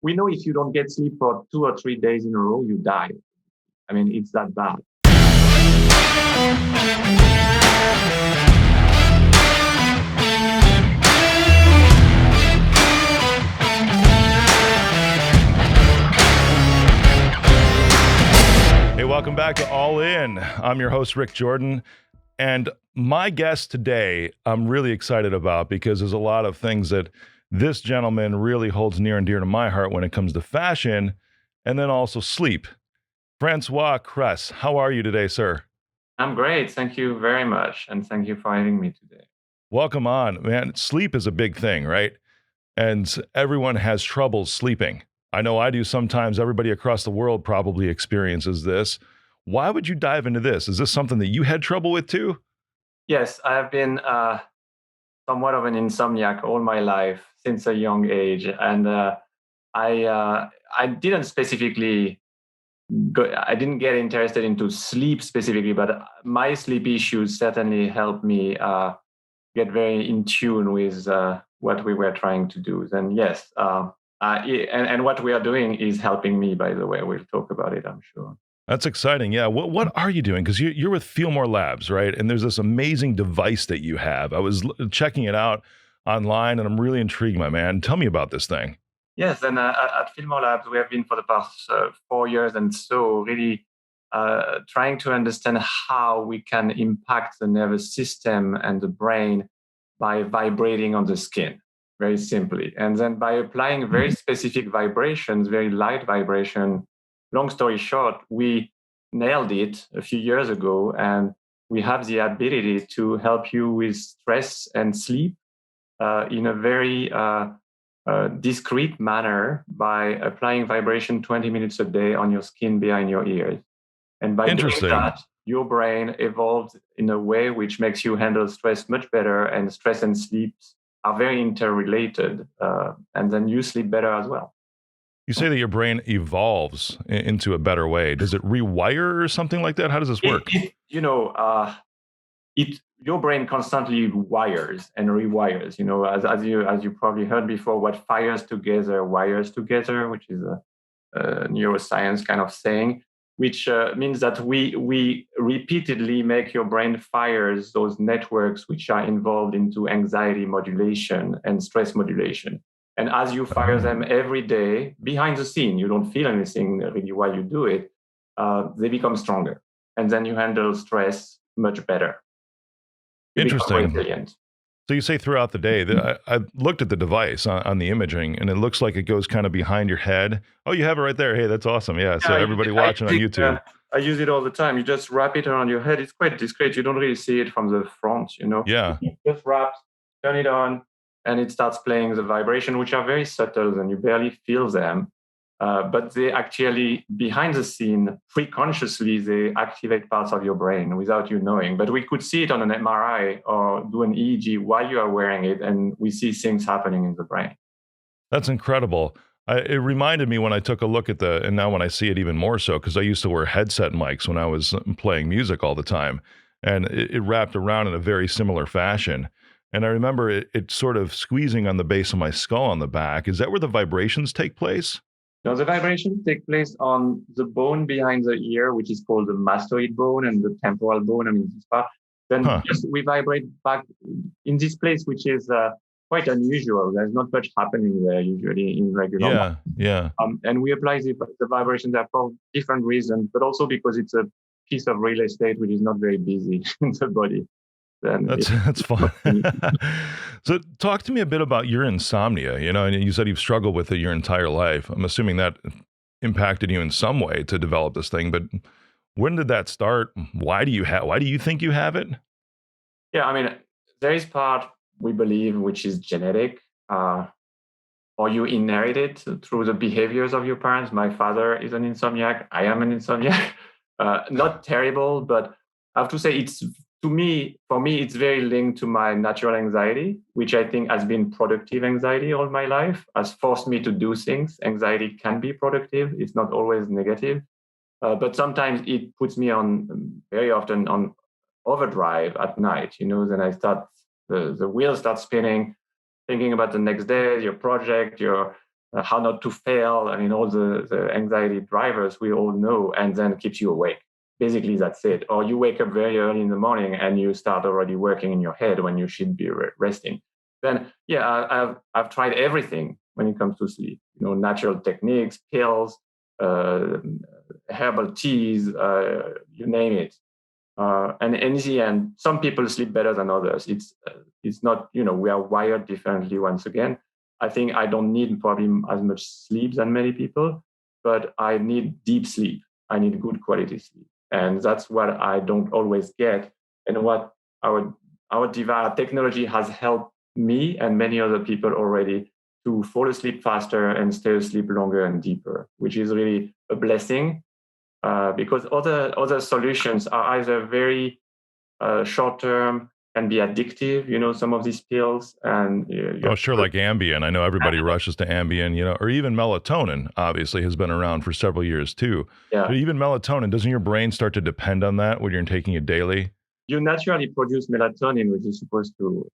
we know if you don't get sleep for 2 or 3 days in a row, you die. I mean, it's that bad. Hey, welcome back to All In. I'm your host, Rick Jordan. And my guest today, I'm really excited about because there's a lot of things that this gentleman really holds near and dear to my heart when it comes to fashion and then also sleep. François Kress, how are you today, sir? I'm great. Thank you very much. And thank you for having me today. Welcome on. Man, sleep is a big thing, right? And everyone has trouble sleeping. I know I do sometimes. Everybody across the world probably experiences this. Why would you dive into this? Is this something that you had trouble with too? Yes, I have been somewhat of an insomniac all my life since a young age. And I didn't specifically I didn't get interested into sleep specifically, but my sleep issues certainly helped me get very in tune with what we were trying to do. And yes, and what we are doing is helping me, by the way. We'll talk about it, I'm sure. That's exciting. Yeah. What are you doing? Because you're with Feelmore Labs, right? And there's this amazing device that you have. I was checking it out online, and I'm really intrigued, my man. Tell me about this thing. Yes, and at Filmore Labs, we have been for the past 4 years and so really trying to understand how we can impact the nervous system and the brain by vibrating on the skin, very simply. And then by applying very specific vibrations, very light vibration. Long story short, we nailed it a few years ago, and we have the ability to help you with stress and sleep in a very discrete manner by applying vibration 20 minutes a day on your skin behind your ears. And by doing that, your brain evolved in a way which makes you handle stress much better, and stress and sleep are very interrelated. And then you sleep better as well. You say that your brain evolves into a better way. Does it rewire or something like that? How does this work? Your brain constantly wires and rewires. As you probably heard before, what fires together wires together, which is a neuroscience kind of saying, which means that we repeatedly make your brain fires those networks which are involved into anxiety modulation and stress modulation. And as you fire them every day behind the scene, you don't feel anything really while you do it, they become stronger. And then you handle stress much better. Interesting. So you say throughout the day that I looked at the device on the imaging, and it looks like it goes kind of behind your head. Oh, you have it right there. Hey, that's awesome. Yeah. So everybody watching on YouTube. I use it all the time. You just wrap it around your head. It's quite discreet. You don't really see it from the front, Yeah. You just wrap, turn it on, and it starts playing the vibration, which are very subtle and you barely feel them. But they actually, behind the scene, pre-consciously, they activate parts of your brain without you knowing. But we could see it on an MRI or do an EEG while you are wearing it, and we see things happening in the brain. That's incredible. It reminded me when I took a look at and now when I see it even more so, because I used to wear headset mics when I was playing music all the time, and it wrapped around in a very similar fashion. And I remember it sort of squeezing on the base of my skull on the back. Is that where the vibrations take place? No, the vibrations take place on the bone behind the ear, which is called the mastoid bone, and the temporal bone. I mean, this part. Then we vibrate back in this place, which is quite unusual. There's not much happening there usually in regular life. Yeah. And we apply the vibration there for different reasons, but also because it's a piece of real estate which is not very busy in the body. That's fun. So talk to me a bit about your insomnia, and you said you've struggled with it your entire life. I'm assuming that impacted you in some way to develop this thing, but when did that start? Why do you think you have it? Yeah, I mean, there is part we believe which is genetic, or you inherit it through the behaviors of your parents. My father is an insomniac. I am an insomniac. Not terrible, but I have to say for me, it's very linked to my natural anxiety, which I think has been productive anxiety all my life, has forced me to do things. Anxiety can be productive. It's not always negative. But sometimes it puts me very often on overdrive at night, then I start, the wheels start spinning, thinking about the next day, your project, your how not to fail. I mean, all the anxiety drivers we all know, and then keeps you awake. Basically, that's it. Or you wake up very early in the morning and you start already working in your head when you should be resting. Then, yeah, I've tried everything when it comes to sleep. Natural techniques, pills, herbal teas, you name it. And in the end, some people sleep better than others. It's not, we are wired differently once again. I think I don't need probably as much sleep than many people, but I need deep sleep. I need good quality sleep. And that's what I don't always get. And what our technology has helped me and many other people already to fall asleep faster and stay asleep longer and deeper, which is really a blessing. Because other solutions are either very short term and be addictive, some of these pills. And sure, like Ambien. I know everybody rushes to Ambien, or even melatonin. Obviously, has been around for several years too. Yeah. But even melatonin, doesn't your brain start to depend on that when you're taking it daily? You naturally produce melatonin, which is supposed to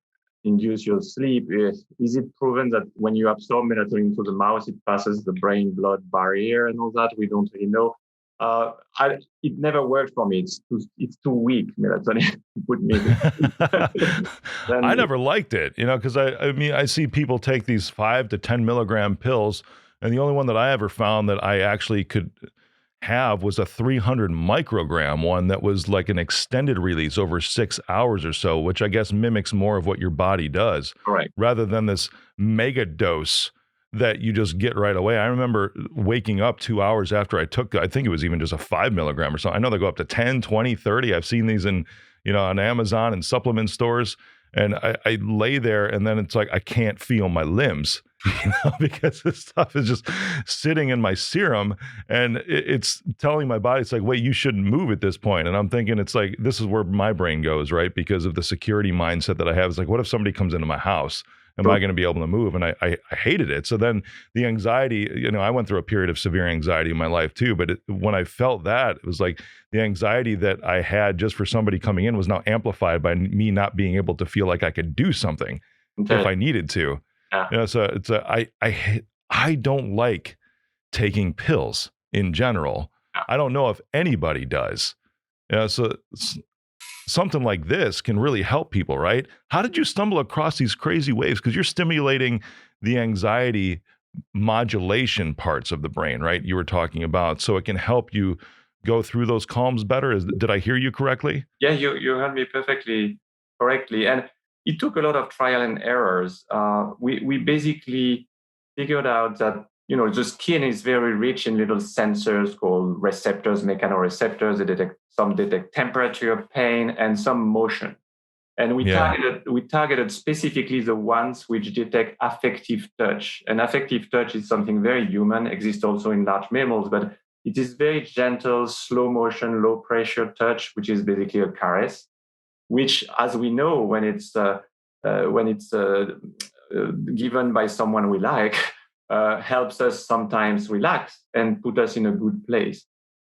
induce your sleep. Is it proven that when you absorb melatonin into the mouth, it passes the brain-blood barrier and all that? We don't really know. It never worked for me. It's too weak, melatonin to put me. I never liked it, because I mean, I see people take these 5 to 10 milligram pills, and the only one that I ever found that I actually could have was a 300 microgram one that was like an extended release over 6 hours or so, which I guess mimics more of what your body does, right, rather than this mega dose that you just get right away. I remember waking up 2 hours after I took, I think it was even just a 5 milligram or something. I know they go up to 10, 20, 30. I've seen these in, on Amazon and supplement stores. And I lay there and then it's like, I can't feel my limbs, because this stuff is just sitting in my serum and it's telling my body, it's like, wait, you shouldn't move at this point. And I'm thinking, it's like, this is where my brain goes, right? Because of the security mindset that I have. It's like, what if somebody comes into my house? Am I going to be able to move? And I hated it. So then the anxiety, I went through a period of severe anxiety in my life too. But when I felt that, it was like the anxiety that I had just for somebody coming in was now amplified by me not being able to feel like I could do something if I needed to. Yeah. So I don't like taking pills in general. Yeah. I don't know if anybody does. So something like this can really help people, right? How did you stumble across these crazy waves? Because you're stimulating the anxiety modulation parts of the brain, right? You were talking about, so it can help you go through those calms better. Did I hear you correctly? Yeah, you heard me perfectly correctly. And it took a lot of trial and errors. We basically figured out that the skin is very rich in little sensors called receptors, mechanoreceptors. Some detect temperature, pain, and some motion. And we targeted specifically the ones which detect affective touch. And affective touch is something very human, exists also in large mammals, but it is very gentle, slow motion, low pressure touch, which is basically a caress, which, as we know, when it's given by someone we like, helps us sometimes relax and put us in a good place.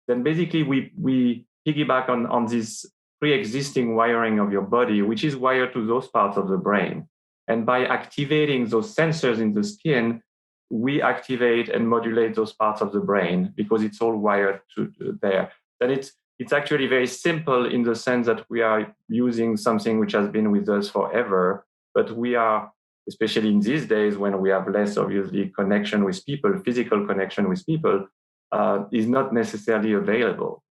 Then basically we piggyback on this pre-existing wiring of your body, which is wired to those parts of the brain. And by activating those sensors in the skin, we activate and modulate those parts of the brain because it's all wired to there. Then it's actually very simple in the sense that we are using something which has been with us forever, but we are, especially in these days when we have less, obviously, connection with people, physical connection with people, is not necessarily available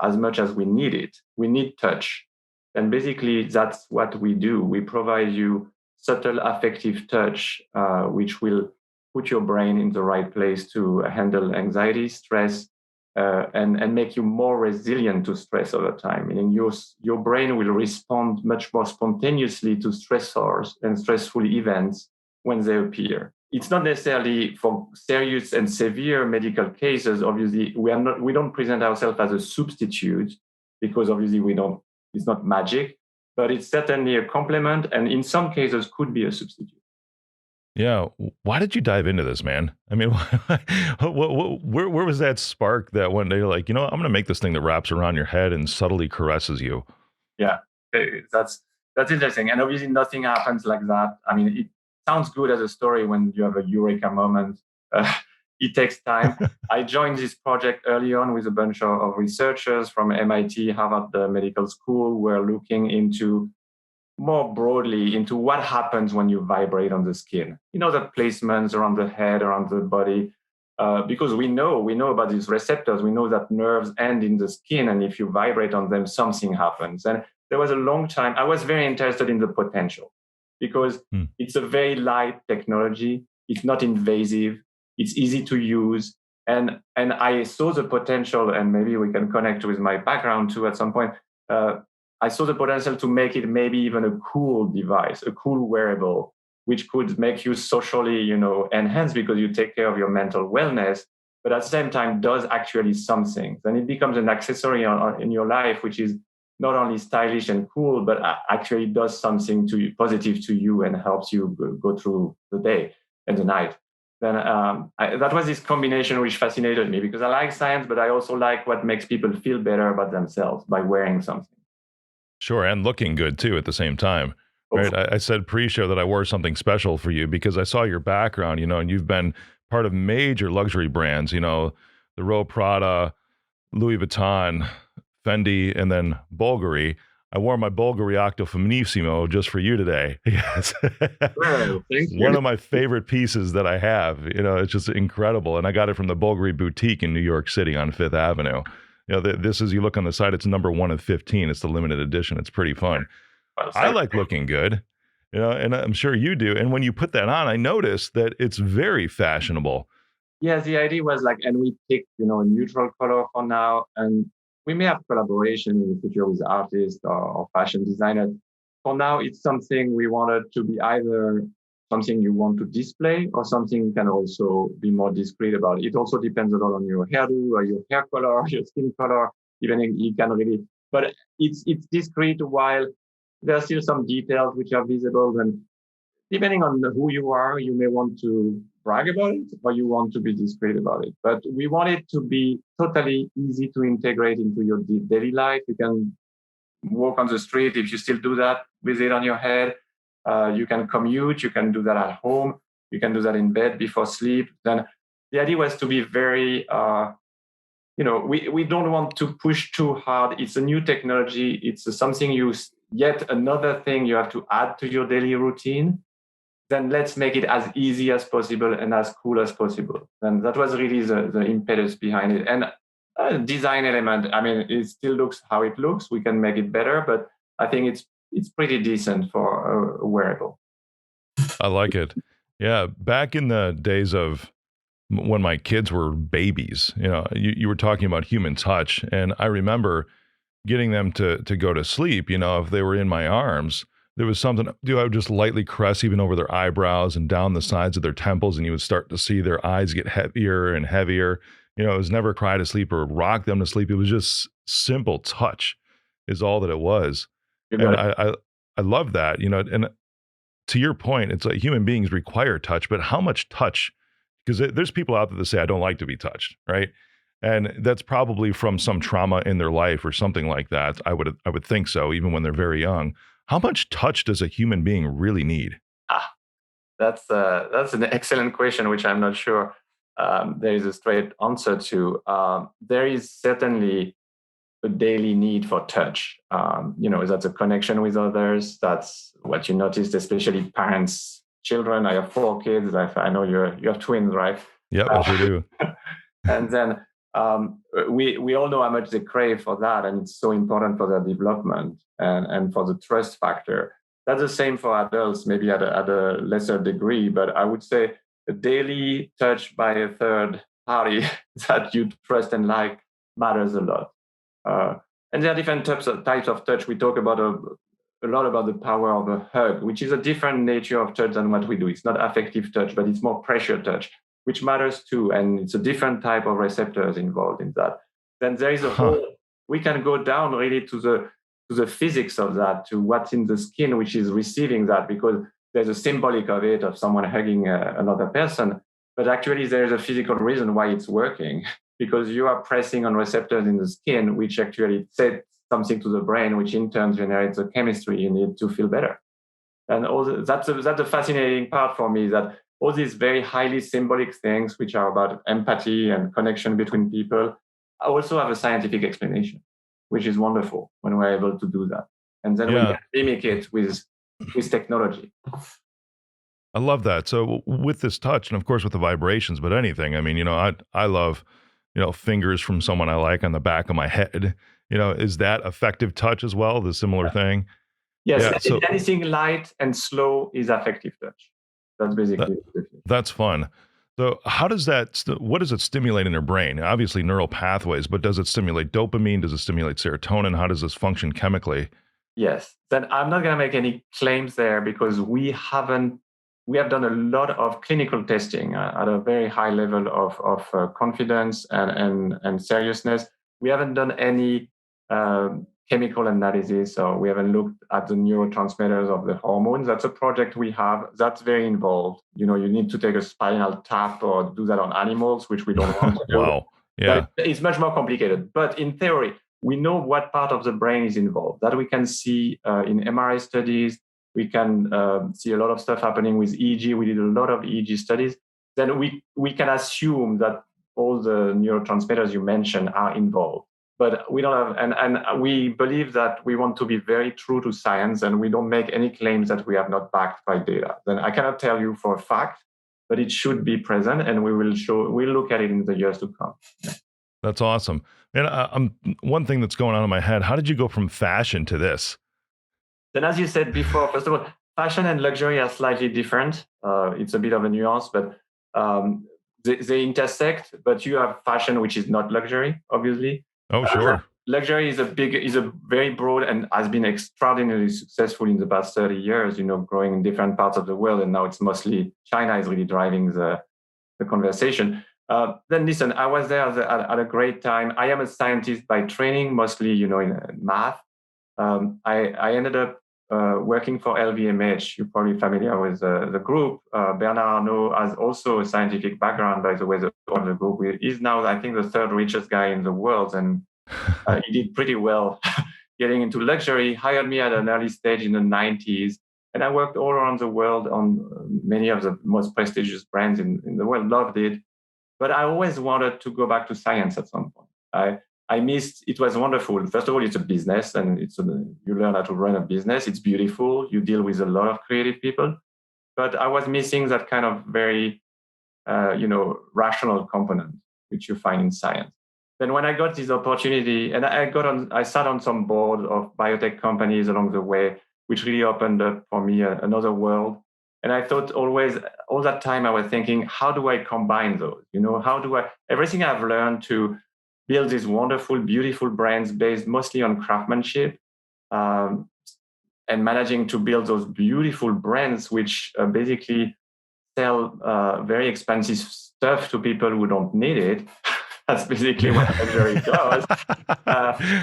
as much as we need it. We need touch. And basically, that's what we do. We provide you subtle affective touch, which will put your brain in the right place to handle anxiety, stress, and make you more resilient to stress over time. Meaning your brain will respond much more spontaneously to stressors and stressful events when they appear. It's not necessarily for serious and severe medical cases. Obviously, we don't present ourselves as a substitute because obviously it's not magic, but it's certainly a complement, and in some cases could be a substitute. Yeah. Why did you dive into this, man? I mean, where was that spark that one day you're like, I'm going to make this thing that wraps around your head and subtly caresses you? Yeah, that's interesting. And obviously nothing happens like that. I mean, it sounds good as a story when you have a eureka moment. It takes time. I joined this project early on with a bunch of researchers from MIT, Harvard Medical School, who were looking into more broadly into what happens when you vibrate on the skin. The placements around the head, around the body, because we know about these receptors. We know that nerves end in the skin, and if you vibrate on them, something happens. And there was a long time, I was very interested in the potential because it's a very light technology. It's not invasive. It's easy to use. And I saw the potential, and maybe we can connect with my background too at some point. I saw the potential to make it maybe even a cool device, a cool wearable, which could make you socially, enhanced because you take care of your mental wellness, but at the same time does actually something. Then it becomes an accessory in your life, which is not only stylish and cool, but actually does something positive to you and helps you go through the day and the night. Then that was this combination which fascinated me because I like science, but I also like what makes people feel better about themselves by wearing something. Sure, and looking good too at the same time, right? I said pre-show that I wore something special for you because I saw your background, and you've been part of major luxury brands, the Prada, Louis Vuitton, Fendi, and then Bulgari. I wore my Bulgari Reactor Feminissimo just for you today. Yes. Wow, thank you. One of my favorite pieces that I have, it's just incredible. And I got it from the Bulgari Boutique in New York City on Fifth Avenue. This is, you look on the side, it's number 1 of 15. It's the limited edition. It's pretty fun. I like looking good, and I'm sure you do. And when you put that on, I noticed that it's very fashionable. Yeah, the idea was and we picked, a neutral color for now. And we may have collaboration in the future with artists or fashion designers. For now, it's something we wanted to be either something you want to display or something you can also be more discreet about. It also depends a lot on your hairdo or your hair color, your skin color. Even you can really, but it's discreet while there are still some details which are visible. And depending on who you are, you may want to brag about it or you want to be discreet about it. But we want it to be totally easy to integrate into your daily life. You can walk on the street if you still do that with it on your head. You can commute, you can do that at home, you can do that in bed before sleep. Then the idea was to be very, we don't want to push too hard. It's a new technology. It's something yet another thing you have to add to your daily routine. Then let's make it as easy as possible and as cool as possible. And that was really the impetus behind it. And design element, it still looks how it looks. We can make it better, but I think it's pretty decent for a wearable. I like it. Yeah. Back in the days of when my kids were babies, you were talking about human touch. And I remember getting them to go to sleep, if they were in my arms, there was something, I would just lightly caress even over their eyebrows and down the sides of their temples. And you would start to see their eyes get heavier and heavier. It was never cry to sleep or rock them to sleep. It was just simple touch is all that it was. And I love that, and to your point, it's like human beings require touch, but how much touch? Because there's people out there that say, I don't like to be touched, right? And that's probably from some trauma in their life or something like that. I would think so, even when they're very young. How much touch does a human being really need? That's an excellent question, which I'm not sure there is a straight answer to. There is certainly a daily need for touch. That's a connection with others. That's what you noticed, especially parents, children. I have 4 kids. I know you have twins, right? Yep, I sure do. And then we all know how much they crave for that, and it's so important for their development and for the trust factor. That's the same for adults, maybe at a lesser degree, but I would say a daily touch by a third party that you trust and like matters a lot. And there are different types of touch. We talk about a lot about the power of a hug, which is a different nature of touch than what we do. It's not affective touch, but it's more pressure touch, which matters too. And it's a different type of receptors involved in that. Then there is a whole, we can go down really to the physics of that, to what's in the skin, which is receiving that, because there's a symbolic of it, of someone hugging another person. But actually, there's a physical reason why it's working, because you are pressing on receptors in the skin, which actually says something to the brain, which in turn generates the chemistry you need to feel better. And that's the fascinating part for me, that all these very highly symbolic things, which are about empathy and connection between people, also have a scientific explanation, which is wonderful when we're able to do that. And then we Yeah. can mimic it with technology. I love that. So with this touch, and of course with the vibrations, but anything, I mean, I love, fingers from someone I like on the back of my head. Is that affective touch as well? The similar thing? Yes, Yeah. So anything light and slow is affective touch. That's that, basically the thing. that's fun. So how does what does it stimulate in your brain? Obviously neural pathways, but does it stimulate dopamine? Does it stimulate serotonin? How does this function chemically? Yes. Then I'm not going to make any claims there, because we have done a lot of clinical testing at a very high level of confidence and seriousness. We haven't done any chemical analysis, so we haven't looked at the neurotransmitters of the hormones. That's a project we have. That's very involved. You need to take a spinal tap or do that on animals, which we don't want to do. Wow. Yeah. It's much more complicated. But in theory, we know what part of the brain is involved. That we can see in MRI studies. We can see a lot of stuff happening with EEG. We did a lot of EEG studies. Then we can assume that all the neurotransmitters you mentioned are involved. But we don't have, and we believe that we want to be very true to science, and we don't make any claims that we have not backed by data. Then I cannot tell you for a fact, but it should be present, and we'll look at it in the years to come. That's awesome. And one thing that's going on in my head, how did you go from fashion to this? Then, as you said before, first of all, fashion and luxury are slightly different. It's a bit of a nuance, but they intersect. But you have fashion, which is not luxury, obviously. Oh, sure. Luxury is a very broad and has been extraordinarily successful in the past 30 years, growing in different parts of the world. And now it's mostly China is really driving the conversation. Then listen, I was there at a great time. I am a scientist by training, mostly, in math. I ended up working for LVMH. You're probably familiar with the group. Bernard Arnault has also a scientific background, by the way, the group. He's now, I think, the third richest guy in the world, and he did pretty well getting into luxury. Hired me at an early stage in the 90s, and I worked all around the world on many of the most prestigious brands in the world. Loved it. But I always wanted to go back to science at some point. I missed, it was wonderful. First of all, it's a business, and you learn how to run a business. It's beautiful. You deal with a lot of creative people. But I was missing that kind of very, rational component, which you find in science. Then when I got this opportunity, and I sat on some board of biotech companies along the way, which really opened up for me another world. And I thought always, all that time I was thinking, how do I combine those? Everything I've learned to build these wonderful, beautiful brands based mostly on craftsmanship, and managing to build those beautiful brands, which basically sell very expensive stuff to people who don't need it. That's basically what luxury does,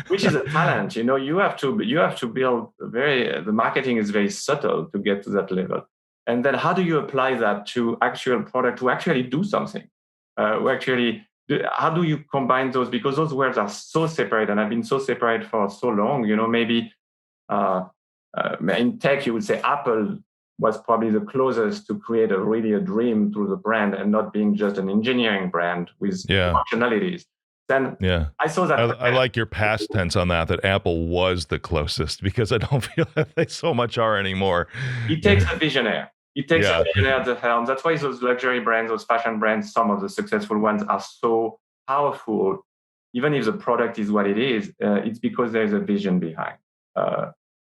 which is a talent. You have to build the marketing is very subtle to get to that level. And then how do you apply that to actual product to actually do something? How do you combine those? Because those worlds are so separate, and I've been so separate for so long. Maybe in tech, you would say Apple was probably the closest to create a dream through the brand and not being just an engineering brand with functionalities. Then I saw that. I like your past tense on that Apple was the closest, because I don't feel that they so much are anymore. It takes a visionary. It takes a visionary at the helm. That's why those luxury brands, those fashion brands, some of the successful ones are so powerful. Even if the product is what it is, it's because there's a vision behind.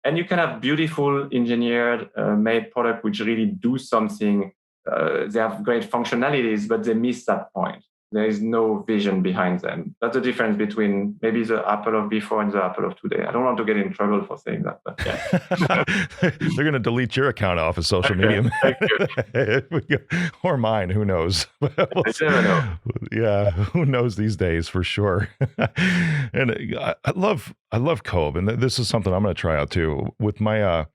And you can have beautiful engineered made product which really do something. They have great functionalities, but they miss that point. There is no vision behind them. That's the difference between maybe the Apple of before and the Apple of today. I don't want to get in trouble for saying that, but yeah. They're going to delete your account off of social media. Or mine, who knows? I never know. Yeah, who knows these days for sure. And I love Cove, and this is something I'm going to try out too. With my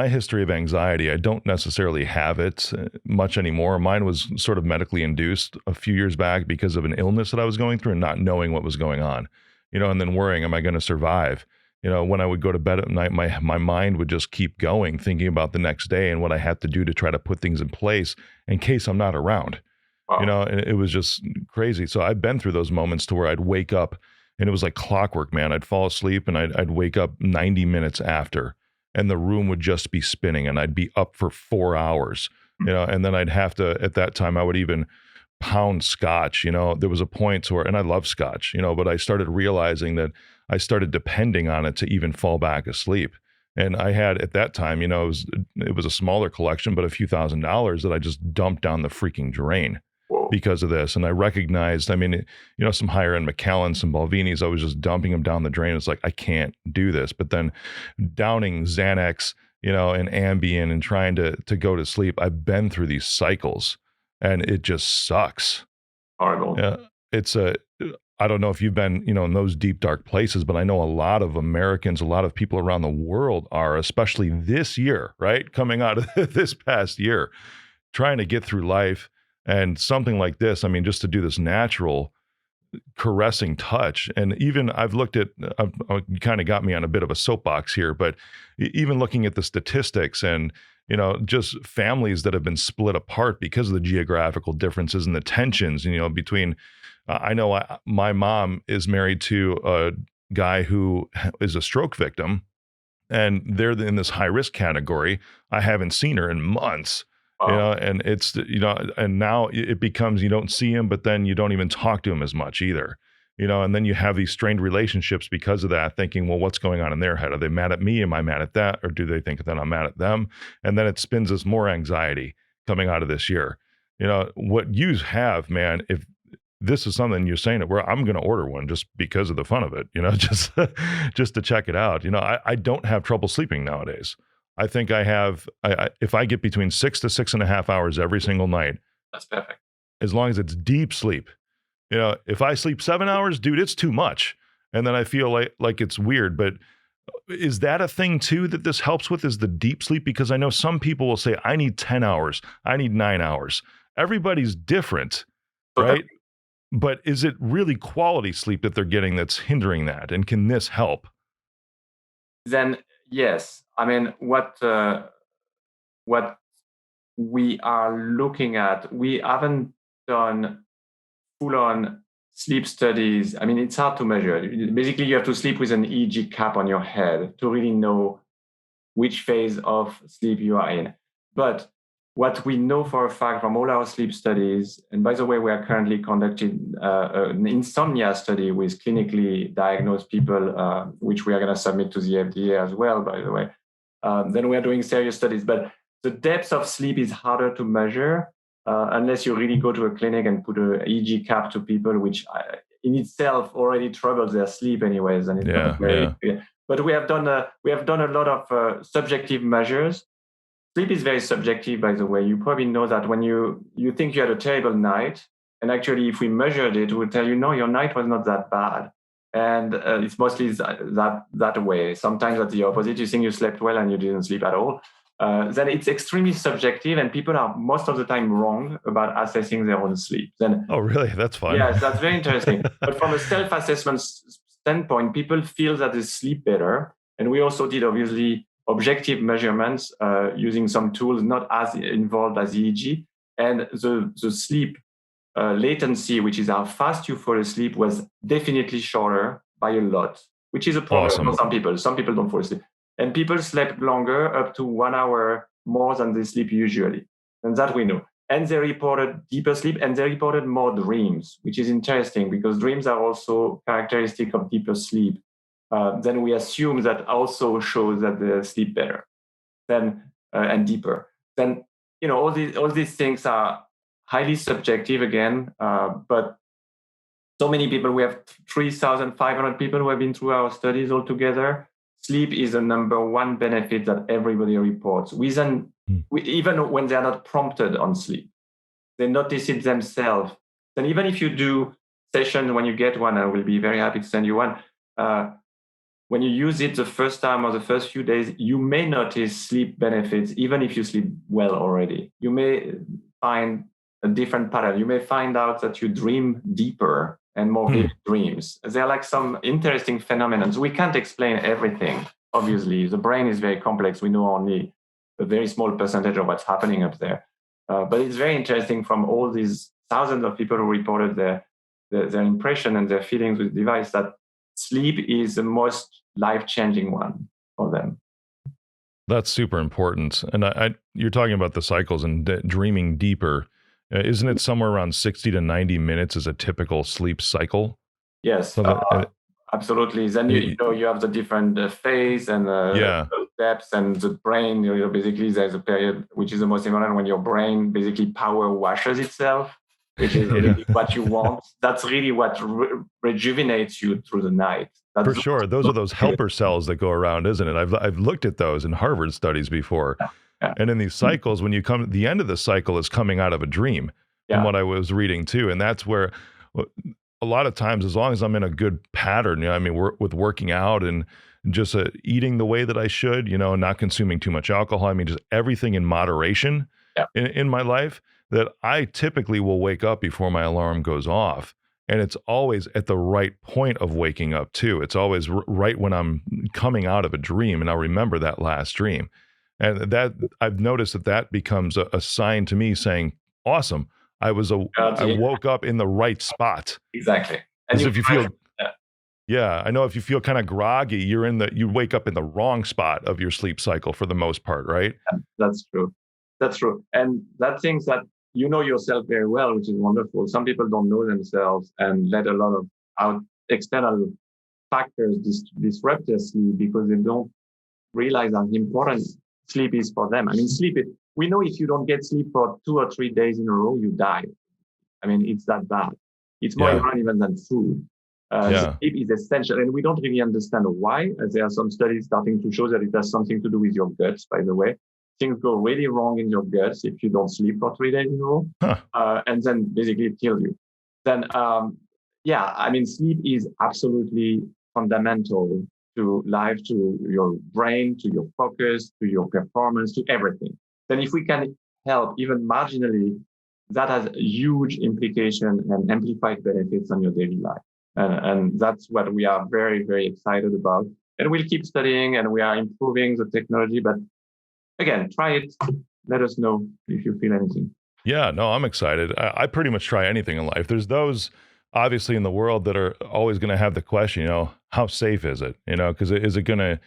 history of anxiety, I don't necessarily have it much anymore. Mine was sort of medically induced a few years back because of an illness that I was going through and not knowing what was going on, and then worrying, am I going to survive? when I would go to bed at night, my mind would just keep going, thinking about the next day and what I had to do to try to put things in place in case I'm not around. Wow. And it was just crazy. So I've been through those moments to where I'd wake up and it was like clockwork, man. I'd fall asleep and I'd wake up 90 minutes after, and the room would just be spinning, and I'd be up for 4 hours, and then I'd have to, at that time, I would even pound scotch. There was a point where, and I love scotch, but I started realizing that I started depending on it to even fall back asleep. And I had, at that time, it was a smaller collection, but a few $1,000s that I just dumped down the freaking drain Whoa. because of this. And I recognized, some higher end Macallans, some Balvinis, I was just dumping them down the drain. It's like, I can't do this. But then downing Xanax, and Ambien and trying to go to sleep, I've been through these cycles and it just sucks. Horrible. Yeah. I don't know if you've been, in those deep, dark places, but I know a lot of Americans, a lot of people around the world are, especially this year, right? Coming out of this past year, trying to get through life. And something like this, just to do this natural caressing touch. And even I've looked at, you kind of got me on a bit of a soapbox here, but even looking at the statistics and, just families that have been split apart because of the geographical differences and the tensions, between, I know my mom is married to a guy who is a stroke victim, and they're in this high risk category. I haven't seen her in months. Wow. And it's, and now it becomes, you don't see him, but then you don't even talk to him as much either, and then you have these strained relationships because of that, thinking, well, what's going on in their head? Are they mad at me? Am I mad at that? Or do they think that I'm mad at them? And then it spins us more anxiety coming out of this year. What you have, man, if this is something you're saying it where I'm going to order one just because of the fun of it, just to check it out. I don't have trouble sleeping nowadays. I think I have, if I get between 6 to 6.5 hours every single night, That's perfect. as long as it's deep sleep. If I sleep 7 hours, dude, it's too much. And then I feel like it's weird. But is that a thing too that this helps with, is the deep sleep? Because I know some people will say, I need 10 hours, I need 9 hours. Everybody's different, right? But is it really quality sleep that they're getting that's hindering that? And can this help? Then yes, what we are looking at, we haven't done full-on sleep studies. It's hard to measure. Basically, you have to sleep with an EEG cap on your head to really know which phase of sleep you are in. But what we know for a fact from all our sleep studies, and by the way, we are currently conducting an insomnia study with clinically diagnosed people, which we are going to submit to the FDA as well, by the way. Then we are doing serious studies. But the depth of sleep is harder to measure unless you really go to a clinic and put an EEG cap to people, which in itself already troubles their sleep anyways. And it's not very clear. But we have done a lot of subjective measures. Sleep is very subjective, by the way. You probably know that when you think you had a terrible night, and actually if we measured it, we'll tell you, no, your night was not that bad. And it's mostly that way. Sometimes that's the opposite. You think you slept well and you didn't sleep at all. Then it's extremely subjective, and people are most of the time wrong about assessing their own sleep. Then, oh, really? That's fun. Yes, that's very interesting. But from a self-assessment standpoint, people feel that they sleep better. And we also did, obviously, objective measurements using some tools not as involved as EEG. And the sleep latency, which is how fast you fall asleep, was definitely shorter by a lot, which is a problem for some people. Some people don't fall asleep. And people slept longer, up to 1 hour more than they sleep usually. And that we know. And they reported deeper sleep, and they reported more dreams, which is interesting because dreams are also characteristic of deeper sleep. Then we assume that also shows that they sleep better and deeper. Then, all these things are highly subjective again, but so many people, we have 3,500 people who have been through our studies altogether. Sleep is the number one benefit that everybody reports. Even when they are not prompted on sleep, they notice it themselves. And even if you do sessions, when you get one, I will be very happy to send you one. When you use it the first time or the first few days, you may notice sleep benefits, even if you sleep well already. You may find a different pattern. You may find out that you dream deeper and more vivid dreams. They're like some interesting phenomena. We can't explain everything, obviously. The brain is very complex. We know only a very small percentage of what's happening up there. But it's very interesting from all these thousands of people who reported their impression and their feelings with the device that sleep is the most life-changing one for them. That's super important. And you're talking about the cycles and dreaming deeper. Isn't it somewhere around 60 to 90 minutes is a typical sleep cycle? Yes, So absolutely. Then you have the different phase and depths and the brain. Basically, there's a period which is the most important when your brain basically power washes itself, which is really what you want. That's really what rejuvenates you through the night. For sure, those are those helper cells that go around, isn't it? I've looked at those in Harvard studies before. Yeah. And in these cycles, when you come, the end of the cycle is coming out of a dream, from what I was reading too. And that's where a lot of times, as long as I'm in a good pattern, with working out and just eating the way that I should, not consuming too much alcohol, just everything in moderation in my life, that I typically will wake up before my alarm goes off. And it's always at the right point of waking up too. It's always right when I'm coming out of a dream, and I'll remember that last dream. And that I've noticed that becomes a sign to me saying, awesome, I woke up in the right spot. Exactly. And if you feel, I know if you feel kind of groggy, you wake up in the wrong spot of your sleep cycle for the most part, right? Yeah, that's true. That's true. And that things that you know yourself very well, which is wonderful. Some people don't know themselves and let a lot of external factors disrupt their sleep because they don't realize how important sleep is for them. We know if you don't get sleep for 2 or 3 days in a row, you die. It's that bad. It's more important even than food. Sleep is essential, and we don't really understand why. There are some studies starting to show that it has something to do with your guts, by the way. Things go really wrong in your guts if you don't sleep for 3 days in a row, and then basically it kills you. Then, sleep is absolutely fundamental to life, to your brain, to your focus, to your performance, to everything. Then if we can help even marginally, that has huge implication and amplified benefits on your daily life. And that's what we are very, very excited about. And we'll keep studying, and we are improving the technology. But again, try it. Let us know if you feel anything. Yeah, no, I'm excited. I pretty much try anything in life. There's those obviously in the world that are always going to have the question, how safe is it? Because is it going to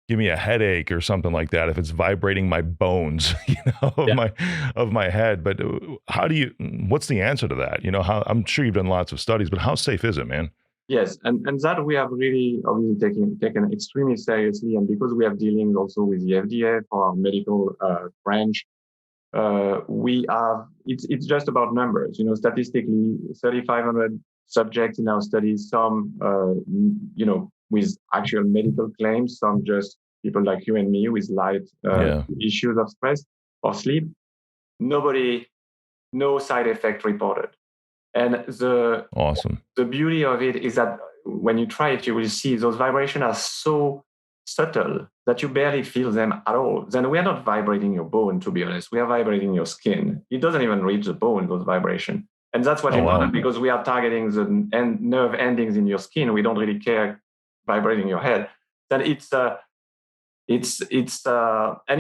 give me a headache or something like that if it's vibrating my bones, of my head? But what's the answer to that? I'm sure you've done lots of studies, but how safe is it, man? Yes, and that we have really obviously taken extremely seriously, and because we have dealing also with the FDA for our medical branch, it's just about numbers. Statistically, 3,500 subjects in our studies, some with actual medical claims, some just people like you and me with light issues of stress or sleep. No side effect reported. And the beauty of it is that when you try it, you will see those vibrations are so subtle that you barely feel them at all. Then we are not vibrating your bone, to be honest. We are vibrating your skin. It doesn't even reach the bone, those vibrations. And that's what's important because we are targeting the nerve endings in your skin. We don't really care vibrating your head. Then and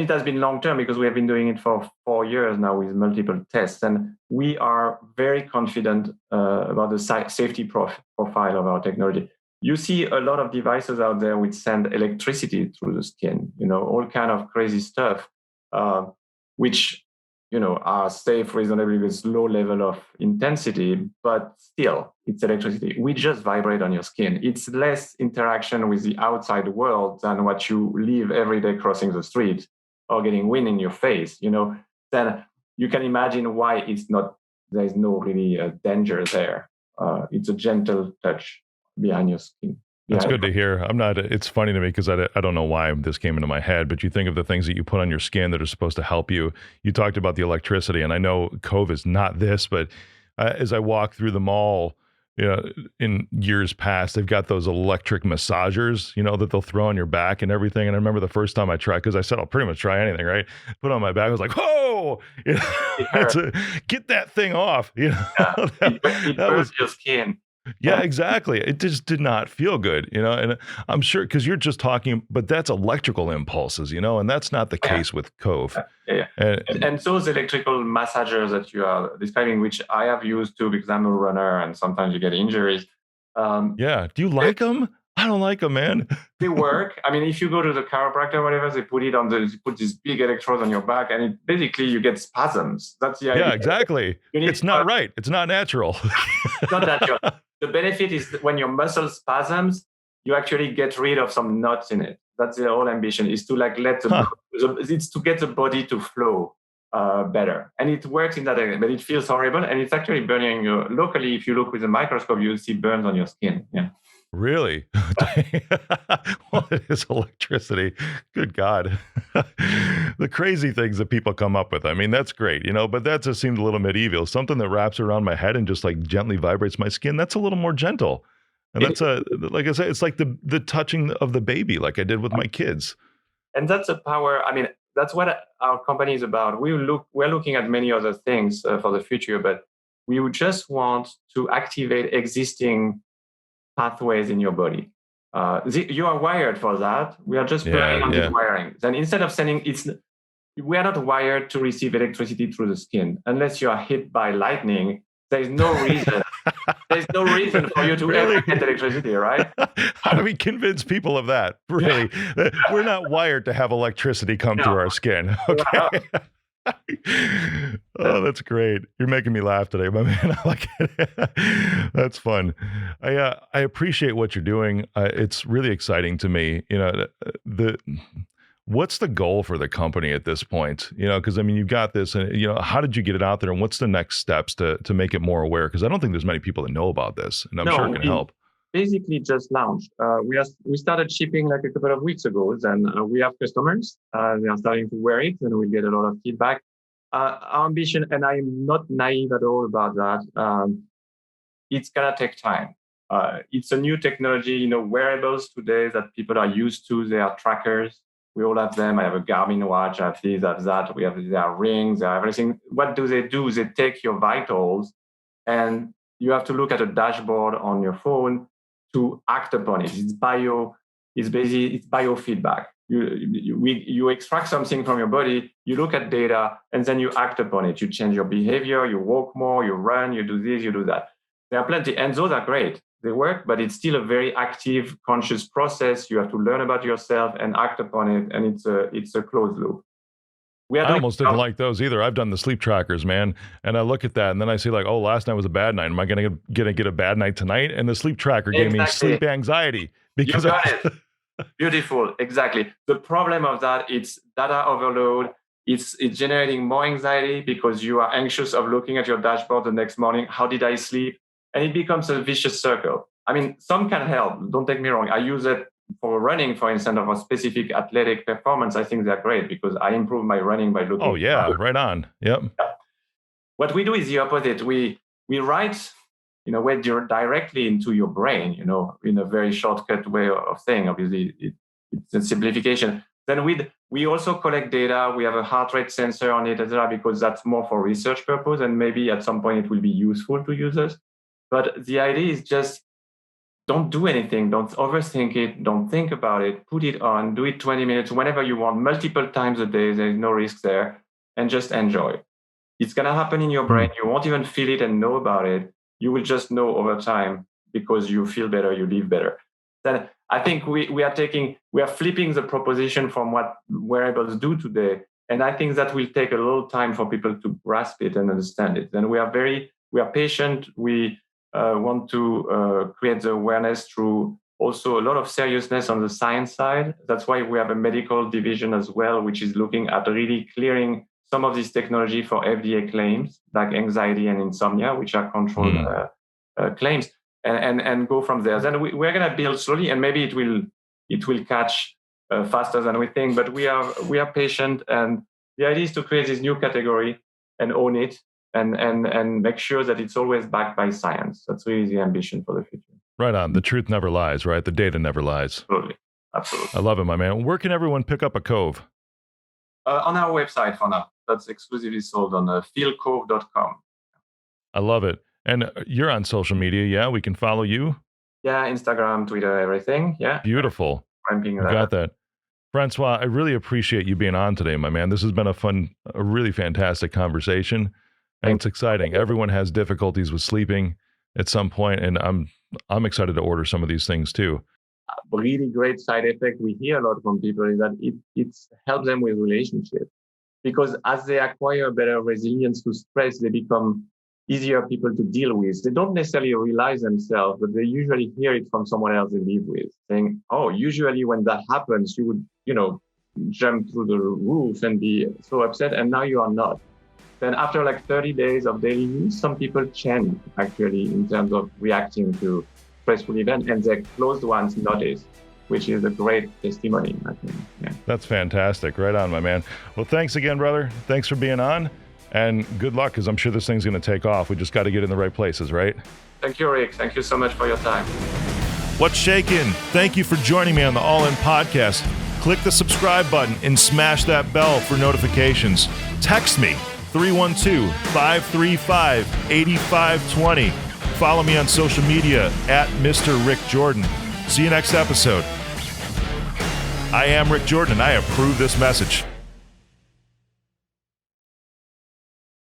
it has been long term because we have been doing it for 4 years now with multiple tests, and we are very confident about the safety profile of our technology. You see a lot of devices out there which send electricity through the skin, all kind of crazy stuff, which are safe reasonably with low level of intensity, but still it's electricity. We just vibrate on your skin. It's less interaction with the outside world than what you live every day crossing the street or getting wind in your face, then you can imagine why there's no really danger there. It's a gentle touch behind your skin. That's good to hear. It's funny to me because I don't know why this came into my head, but you think of the things that you put on your skin that are supposed to help you. You talked about the electricity, and I know Cove is not this, but as I walk through the mall, in years past, they've got those electric massagers, that they'll throw on your back and everything. And I remember the first time I tried, because I said, I'll pretty much try anything, right? Put on my back. I was like, whoa, get that thing off. It burns your skin. Yeah, exactly. It just did not feel good, and I'm sure because you're just talking, but that's electrical impulses, and that's not the Yeah, case with Cove. yeah. And And those electrical massagers that you are describing, which I have used too, because I'm a runner and sometimes you get injuries. Um, yeah, do you they, like them? I don't like them, man. they work. I mean, if you go to the chiropractor or whatever, they put these big electrodes on your back, and basically you get spasms. That's the Yeah, idea. exactly. You need It's not right. It's not natural. not natural. The benefit is that when your muscle spasms, you actually get rid of some knots in it. That's the whole ambition, is to like let Huh. it's to get the body to flow better. And it works in that area, but it feels horrible. And it's actually burning you locally. If you look with a microscope, you'll see burns on your skin. Yeah. Really? Well, it is electricity. Good God. The crazy things that people come up with. I mean, that's great, but that just seemed a little medieval. Something that wraps around my head and just like gently vibrates my skin, that's a little more gentle. And It, that's like I said, it's like the touching of the baby, like I did with my kids. and that's a power. I mean, that's what our company is about. We're looking at many other things for the future, but we would just want to activate existing pathways in your body. You are wired for that. We are just playing on this wiring. Then instead of sending, we are not wired to receive electricity through the skin. Unless you are hit by lightning, there is no reason. There's no reason for you to Really? ever get electricity, right? How do we convince people of that? Really? We're not wired to have electricity come No. through our skin. Okay. Oh, that's great. You're making me laugh today, my man. I like it. That's fun. I appreciate what you're doing. It's really exciting to me. What's the goal for the company at this point? Because I mean, you've got this, and how did you get it out there, and what's the next steps to make it more aware? Because I don't think there's many people that know about this, and I'm sure it can help. Basically just launched. We started shipping like a couple of weeks ago. Then we have customers. They are starting to wear it, and we get a lot of feedback. Our ambition, and I'm not naive at all about that. It's gonna take time. It's a new technology. Wearables today that people are used to. They are trackers. We all have them. I have a Garmin watch. I have this, I have that. There are rings. There are everything. What do? They take your vitals, and you have to look at a dashboard on your phone to act upon it. It's biofeedback. You extract something from your body, you look at data, and then you act upon it. You change your behavior, you walk more, you run, you do this, you do that. There are plenty, and those are great. They work, but it's still a very active, conscious process. You have to learn about yourself and act upon it, and it's a closed loop. I almost didn't like those either. I've done the sleep trackers, man, and I look at that, and then I see like, oh, last night was a bad night. Am I gonna get a bad night tonight? And the sleep tracker gave me sleep anxiety because you got it. Beautiful, exactly. The problem of that, it's data overload. It's generating more anxiety because you are anxious of looking at your dashboard the next morning. How did I sleep? And it becomes a vicious circle. I mean, some can help. Don't take me wrong. I use it for running, for instance, of a specific athletic performance. I think they're great because I improve my running by looking. Oh yeah, right on. Yep. Yeah. What we do is the opposite. We write in a way directly into your brain, in a very shortcut way of saying. Obviously, it's a simplification. Then we also collect data. We have a heart rate sensor on it, etc., because that's more for research purpose, and maybe at some point it will be useful to users. But the idea is just don't do anything. Don't overthink it. Don't think about it. Put it on. Do it 20 minutes, whenever you want, multiple times a day. There's no risk there. And just enjoy. It's going to happen in your brain. You won't even feel it and know about it. You will just know over time because you feel better, you live better. Then I think we are flipping the proposition from what wearables do today. And I think that will take a little time for people to grasp it and understand it. And we are patient. We want to create the awareness through also a lot of seriousness on the science side. That's why we have a medical division as well, which is looking at really clearing some of this technology for FDA claims, like anxiety and insomnia, which are controlled claims, and go from there. Then we're going to build slowly, and maybe it will catch faster than we think. But we are patient, and the idea is to create this new category and own it, and make sure that it's always backed by science. That's really the ambition for the future. Right on. The truth never lies, right? The data never lies. Absolutely. I love it, my man. Where can everyone pick up a Cove? On our website for now. That's exclusively sold on feelcove.com. I love it. And you're on social media, yeah? We can follow you? Yeah, Instagram, Twitter, everything. Yeah. Beautiful. Ranking You got that. Francois, I really appreciate you being on today, my man. This has been a really fantastic conversation, and it's exciting. Everyone has difficulties with sleeping at some point, and I'm excited to order some of these things too. A really great side effect we hear a lot from people is that it helps them with relationships, because as they acquire better resilience to stress, they become easier people to deal with. They don't necessarily realize themselves, but they usually hear it from someone else they live with, saying, oh, usually when that happens, you would, jump through the roof and be so upset, and now you are not. Then after like 30 days of daily use, some people change actually in terms of reacting to stressful events, and their closed ones notice, which is a great testimony, I think. Yeah. That's fantastic. Right on, my man. Well, thanks again, brother. Thanks for being on. And good luck, because I'm sure this thing's going to take off. We just got to get in the right places, right? Thank you, Rick. Thank you so much for your time. What's shaking? Thank you for joining me on the All In Podcast. Click the subscribe button and smash that bell for notifications. Text me, 312-535-8520. Follow me on social media at Mr. Rick Jordan. See you next episode. I am Rick Jordan, and I approve this message.